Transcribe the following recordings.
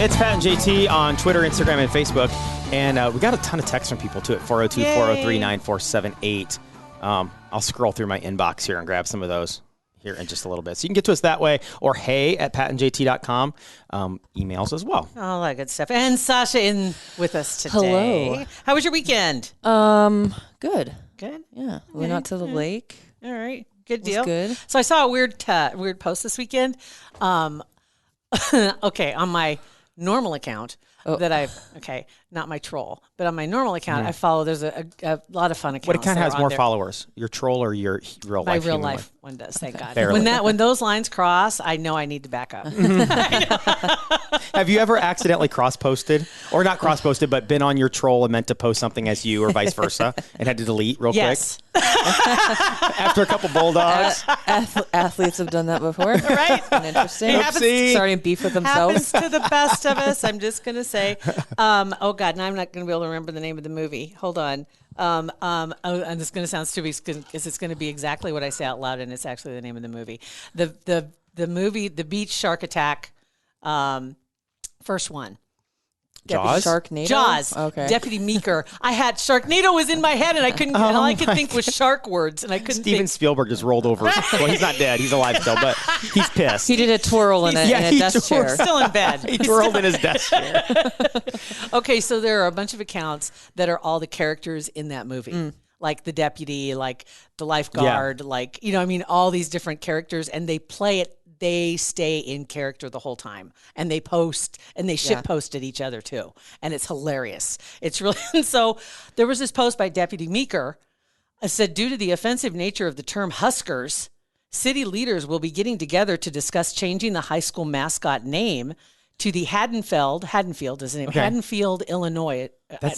It's Pat and JT on Twitter, Instagram, and Facebook. And we got a ton of texts from people, too, at 402-403-9478. I'll scroll through my inbox here and grab some of those here in just a little bit. So you can get to us that way, or hey@patandjt.com. Emails as well. All that good stuff. And Sasha in with us today. Hello. How was your weekend? Good. Good? Yeah. We went out to the lake. All right. Good It was deal. good. So I saw a weird post this weekend. Okay, on my normal account not my troll, but on my normal account, I follow, there's a lot of fun accounts. What account has more there. followers? Your troll or your real life? My real human life one does, thank God. Barely. When those lines cross, I know I need to back up. Have you ever accidentally cross-posted? Or not cross-posted, but been on your troll and meant to post something as you or vice versa and had to delete real Yes. quick? After a couple bulldogs? Athletes have done that before. Right? And interesting. It happens- Starting beef with themselves. Happens to the best of us. I'm just going to say, oh God, now I'm not going to be able to remember the name of the movie. Hold on. And it's going to sound stupid because it's going to be exactly what I say out loud, and it's actually the name of the movie. The movie, The Beach Shark Attack, first one. Jaws? Sharknado? Jaws. Okay. Deputy Meeker. I had Sharknado was in my head, and I couldn't. all I could think was shark words, and I couldn't Steven think. Spielberg just rolled over. Well, he's not dead. He's alive still, but he's pissed. He did a twirl in a desk chair. Still in bed. He twirled in his desk chair. Okay, so there are a bunch of accounts that are all the characters in that movie. Like the deputy, like the lifeguard, like, all these different characters, and they play it. They stay in character the whole time, and they post and they shit post at each other too. And it's hilarious. It's really, and so there was this post by Deputy Meeker. It said, due to the offensive nature of the term Huskers, city leaders will be getting together to discuss changing the high school mascot name to the Haddonfield is the name. Okay. Haddonfield, Illinois.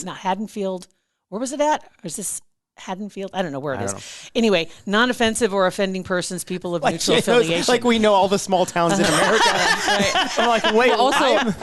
Not Haddonfield. Where was it at? Or is this Haddonfield? I don't know where it is. Anyway, non-offensive or offending persons, people of neutral affiliation. Like we know all the small towns in America. I'm like, wait, Also,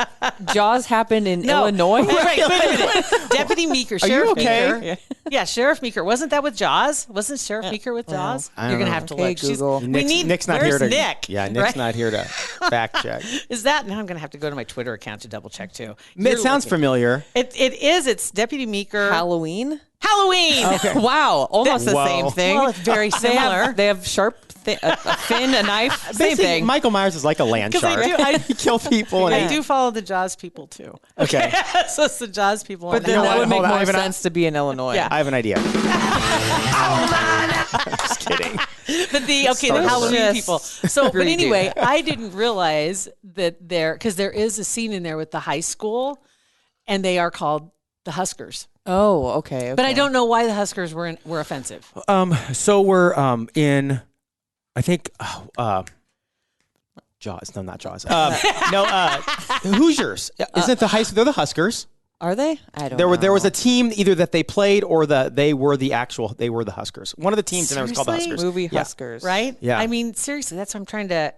Jaws happened in Illinois. Right, wait a minute. Deputy Meeker, Are you Sheriff okay? Meeker. Yeah, Sheriff Meeker. Wasn't that with Jaws? Wasn't Sheriff Meeker with Jaws? I don't You're going to know. have to Okay, look. Google. Nick's not here where's to. Nick? Yeah, Nick's not here to fact check. Is that? Now I'm going to have to go to my Twitter account to double check too. It sounds familiar. It is. It's Deputy Meeker. Halloween? Halloween. Wow. Almost the Whoa. same thing. Well, it's very similar. They have sharp, a fin, a knife. Same Basically, thing. Michael Myers is like a land 'Cause I shark. do- He kills people. And I do follow the Jaws people too. Okay. So it's the Jaws people. But on then know that what? would make Hold on, I more have an- sense to be in Illinois. Yeah. I have an idea. Just kidding. But the Sorry. Halloween Just people. So, but redo anyway, that. I didn't realize that because there is a scene in there with the high school, and they are called the Huskers. Oh, okay. But I don't know why the Huskers were offensive. So we're in, I think, Jaws. No, not Jaws. Hoosiers. Isn't it the high school? They're the Huskers. Are they? I don't know. There was a team either that they played or they were the Huskers. One of the teams in there was called the Seriously? Huskers. movie Yeah. Huskers. Right? Yeah. I mean, seriously, that's what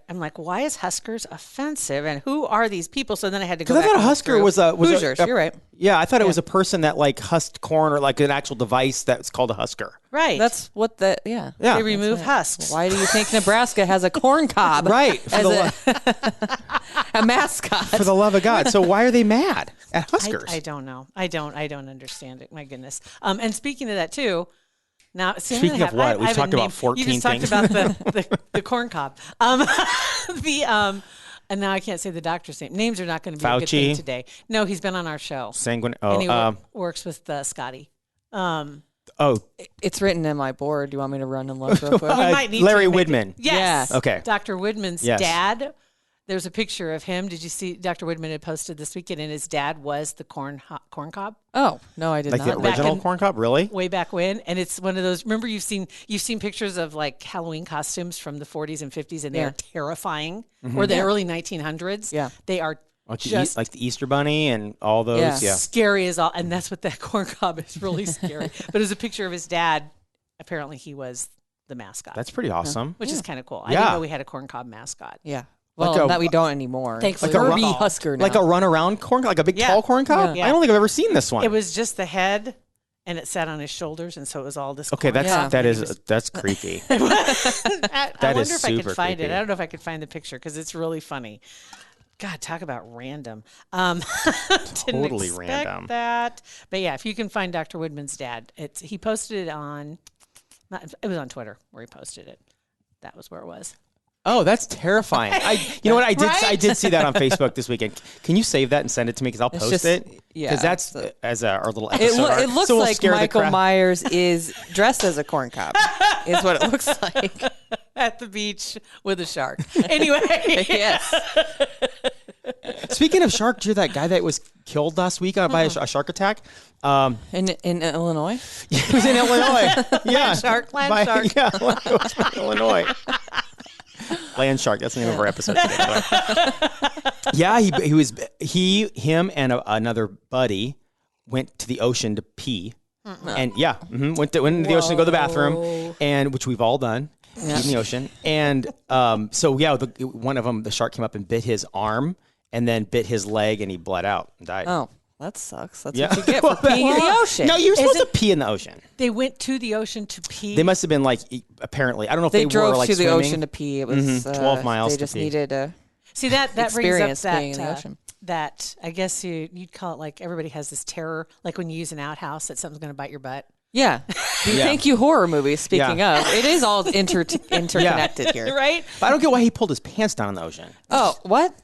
I'm like, why is Huskers offensive? And who are these people? So then I had to go Because I back thought a and look Husker through. was a Hoosiers. You're right. Yeah, I thought it was a person that like husked corn or like an actual device that's called a Husker. Right. That's what yeah. Yeah. They remove husks. Why do you think Nebraska has a corn cob? Right. As a mascot. For the love of God. So why are they mad at Huskers? I don't know. I don't understand it. My goodness. And speaking of that too, now Speaking of what? We've talked about 14 You just things. talked about the corn cob. And now I can't say the doctor's name. Names are not going to be a good thing Fauci? today. No, he's been on our show. Sanguine. And he Oh, works with Scotty. It's written in my board. Do you want me to run and look real quick? We might need Larry to make Widman. Yes. Yeah. Okay. Dr. Widman's Yes. dad. There's a picture of him. Did you see Dr. Widman had posted this weekend, and his dad was the corn cob Oh, no, I did Like not. the original in- corn cob? Really? way back when. And it's one of those. Remember, you've seen pictures of like Halloween costumes from the 40s and 50s, and they are terrifying. Or the early 1900s. Yeah. They are Like just like the Easter Bunny and all those? Yeah. Yeah. scary as all. And that's what that corn cob is, really scary. But it was a picture of his dad. Apparently, he was the mascot. That's pretty awesome. which is kind of cool. I Yeah. didn't know we had a corn cob mascot. Yeah. Well, Like a- that we don't anymore. Thankfully, Like a we're all- Husker now. Like a runaround corn cob? Like a big Yeah. tall corn cob? Yeah. I don't think I've ever seen this one. It was just the head, and it sat on his shoulders, and so it was all this. Okay, corn. that's creepy. I That wonder is if I could super find creepy. it. I don't know if I could find the picture because it's really funny. God, talk about random. Didn't Totally expect random. that. But yeah, if you can find Dr. Woodman's dad, he posted it it was on Twitter where he posted it. That was where it was. Oh, that's terrifying. You know what? I Right? did see that on Facebook this weekend. Can you save that and send it to me? Because I'll post just- it. yeah, Because that's so- as our little It, episode. it looks So we'll like scare the Michael crap- Myers is dressed as a corn cob. Is what it looks like. At the beach with a shark. Anyway. Yes. Speaking of shark, did you hear that guy that was killed last week by a shark attack? In Illinois. He was in Illinois. Yeah, Land shark. Yeah, it was from Illinois. Land shark. That's the name of our episode today. by the way. Yeah, him and another buddy went to the ocean to pee, and went into the ocean to go to the bathroom, and which we've all done. Peed in the ocean, and one of them, the shark came up and bit his arm, and then bit his leg, and he bled out and died. Oh, that sucks. That's Yeah. what you get for peeing in the ocean. No, you're supposed to pee in the ocean. They went to the ocean to pee. They must have been apparently. I don't know if They they drove were like to the swimming. ocean to pee. It was 12 miles They to just pee. needed a See, that brings up experience being in the that ocean. that I guess you'd call it like everybody has this terror, like when you use an outhouse that something's going to bite your butt. Yeah. Thank you, horror movies. Speaking of, it is all interconnected here. Right? But I don't get why he pulled his pants down in the ocean. Oh, what?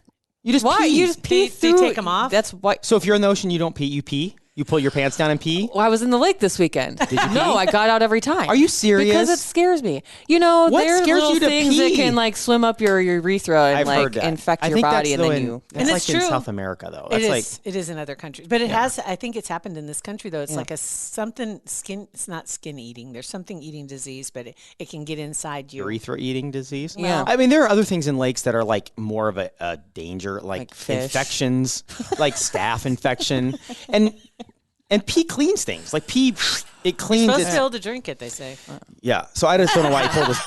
You just Why? pee. You just pee They through. take 'em off? That's why. So if you're in the ocean, you don't pee. You pee. You pull your pants down and pee. Well, I was in the lake this weekend. Did you No, I got out every time. Are you serious? Because it scares me. You know, What there's scares little you to things that pee? can like swim up your urethra and I've like heard that. infect I your think body, that's and then you. That's And like it's in true. South America, though. It That's is. It is in other countries, but it has. I think it's happened in this country though. It's like something skin. It's not skin eating. There's something eating disease, but it can get inside you. urethra eating disease. Yeah. I mean, there are other things in lakes that are like more of a danger, like fish. infections, like staph infection, and pee cleans things. Like pee, it cleans. Supposed It. to be able to drink it. They say. Yeah. So I just don't know why he pulled his.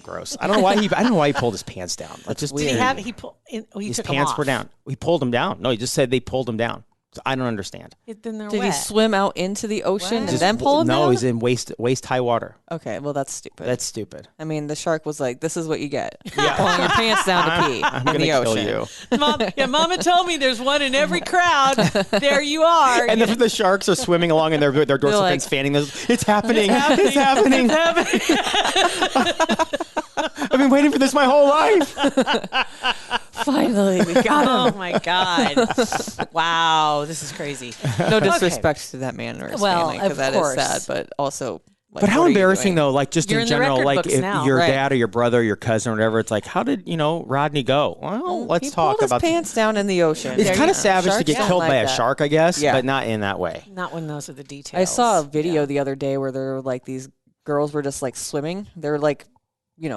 Gross. I don't know why he pulled his pants down. Like just Did he have? He pulled. He his took 'em pants off. were down. He pulled them down. No, he just said they pulled him down. So I don't understand. Then they're Did wet. he swim out into the ocean and What? then pull him No, down? he's in waist high water. Okay, well that's stupid. That's stupid. I mean, the shark was like, "This is what you get. Pulling your pants down to pee I'm in gonna the kill ocean." you. Mama told me there's one in every crowd. There you are. And the sharks are swimming along and their dorsal like- fins fanning. It's happening. It's happening. I've been waiting for this my whole life. Finally, we got him. Oh my God! Wow, this is crazy. No disrespect to that man or his Well, family, because of that is course. sad, but also. Like, But how what are you embarrassing doing? though, like just You're in in the general, record like books if now. your Right. dad or your brother or your cousin or whatever, it's like, how did, Rodney go? Well, let's He talk pulled about his pants down in the ocean. It's kind of savage to Sharks get don't killed like by a that. shark, I guess, Yeah. but not in that way. Not when those are the details. I saw a video the other day where there were like these girls were just like swimming. They're like,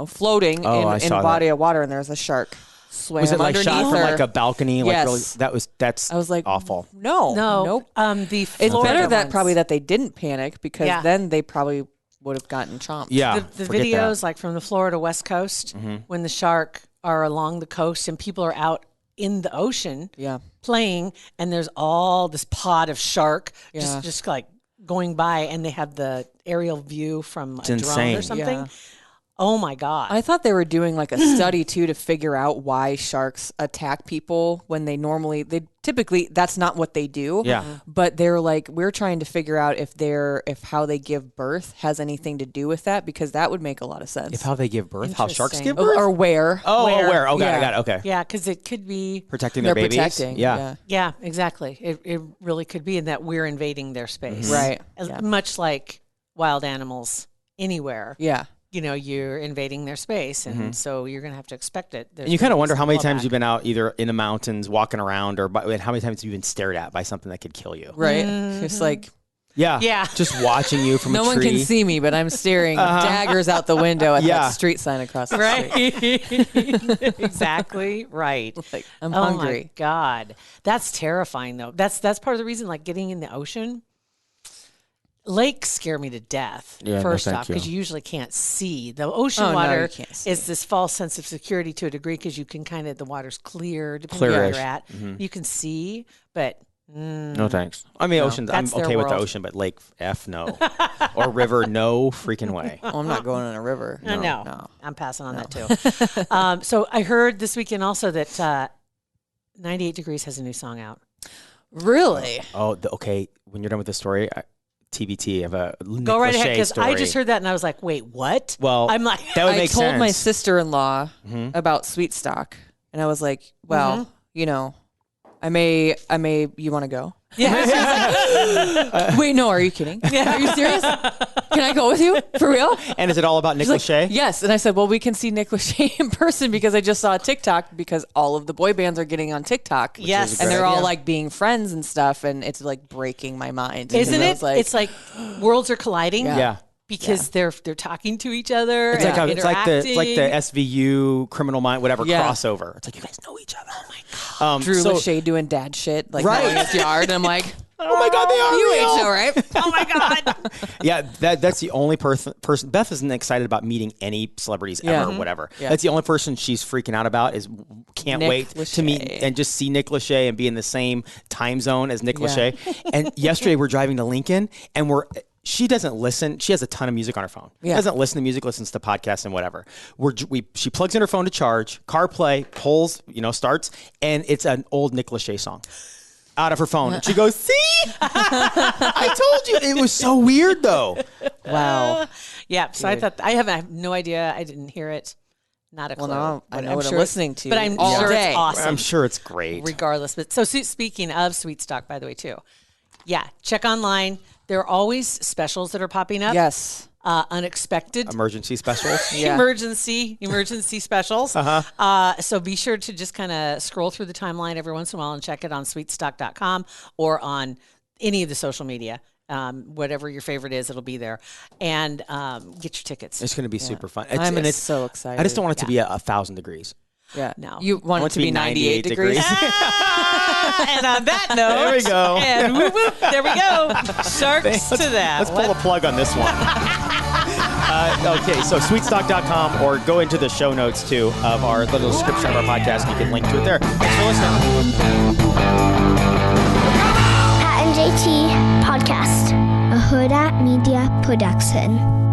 floating Oh, I in saw a body of water, and there's a shark swam Was it like underneath shot from her. like a balcony? Like Yes. really, that's I was like, awful. No, No, nope. The It's Florida better that ones. probably that they didn't panic, because Yeah. then they probably would have gotten chomped. Yeah, the forget videos like from the Florida West Coast when the shark are along the coast and people are out in the ocean Yeah. playing, and there's all this pod of shark Yeah. just like going by, and they have the aerial view from a drone insane. or something. Yeah. Oh my God! I thought they were doing like a study too to figure out why sharks attack people when they typically that's not what they do. Yeah. But they're like, we're trying to figure out if how they give birth has anything to do with that, because that would make a lot of sense. If how they give birth, how sharks Interesting. give birth? or where. Oh, Where? where? Okay, I Yeah. got it. Okay. Yeah, because it could be. Protecting their They're babies. protecting. Yeah. Yeah, exactly. It really could be in that we're invading their space, Right. As Yeah. much like wild animals anywhere. Yeah. You're invading their space, and so you're going to have to expect it. And you kind of wonder how many times you've been out either in the mountains walking around, or and how many times you've been stared at by something that could kill you. Right. It's like, Yeah. Yeah. Just watching you from no a one tree. can see me, but I'm staring daggers out the window at Yeah. that street sign across the street. Right. Exactly right. Like, I'm Oh hungry. my God. That's terrifying though. That's part of the reason, like getting in the ocean. Lakes scare me to death, Yeah, no, first thank off, because you. you usually can't see. The ocean Oh, no, water you can't see. is this false sense of security to a degree, because you can the water's clear, depending on where Clearish. you're at. You can see, but No thanks. I mean, oceans. I'm That's their okay with the world. ocean, but lake, no, or river, no freaking way. Oh, I'm not going in a river. no, I'm passing on that too. So I heard this weekend also that 98 Degrees has a new song out. Really? Okay. When you're done with the story, TBT of a Nick Go right ahead, Lachey because story. I just heard that and I was like, wait, what? Well, I'm like, that would I make told sense. my sister-in-law about Sweet Stock, and I was like, well, you know, I may, you want to go? yeah. Wait, no, are you kidding? Are you serious? Can I go with you? For real? And is it all about Nick Lachey? Yes. And I said, well, we can see Nick Lachey in person because I just saw a TikTok because all of the boy bands are getting on TikTok. Yes. And they're all idea. like being friends and stuff. And it's like breaking my mind. Isn't And I it? was like, It's like worlds are colliding. Yeah. Because they're talking to each other. It's like, and it's like the interacting. SVU Criminal Mind whatever Yeah. crossover. It's like you guys know each other. Oh my god. Drew Lachey doing dad shit, like Right. mowing his yard. And I'm like, Oh my god, they are you real. ain't so right. Oh my god. Yeah, that's the only person. Beth isn't excited about meeting any celebrities ever or whatever. Yeah. That's the only person she's freaking out about is can't Nick wait to Lachey. meet and just see Nick Lachey and be in the same time zone as Nick Lachey. And yesterday we're driving to Lincoln and she doesn't listen. She has a ton of music on her phone. Yeah. Doesn't listen to music, listens to podcasts and whatever. She plugs in her phone to charge, CarPlay, pulls, starts, and it's an old Nick Lachey song out of her phone. And she goes, see? I told you. It was so weird though. Wow. Yeah. So I thought I have no idea. I didn't hear it. Not a clue. Well, now I But know what I'm sure listening to But I'm all sure day. it's awesome. I'm sure it's great. Regardless. But so speaking of Sweet Stock, by the way, too. Yeah. Check online. There are always specials that are popping up. Yes. Unexpected. Emergency specials. Yeah. Emergency specials. So be sure to just kind of scroll through the timeline every once in a while and check it on sweetstock.com or on any of the social media. Whatever your favorite is, it'll be there. And get your tickets. It's going to be super fun. I'm it's so excited. I just don't want it to be 1,000 degrees. Yeah. No. You want it to be 98 degrees? And on that note, There we go. And whoop, whoop, there we go. Sharks to that. Let's pull a plug on this one. Okay, so sweetstock.com or go into the show notes too of our little description of our podcast. You can link to it there. Thanks for listening. Pat and JT Podcast, a Hurrdat Media Production.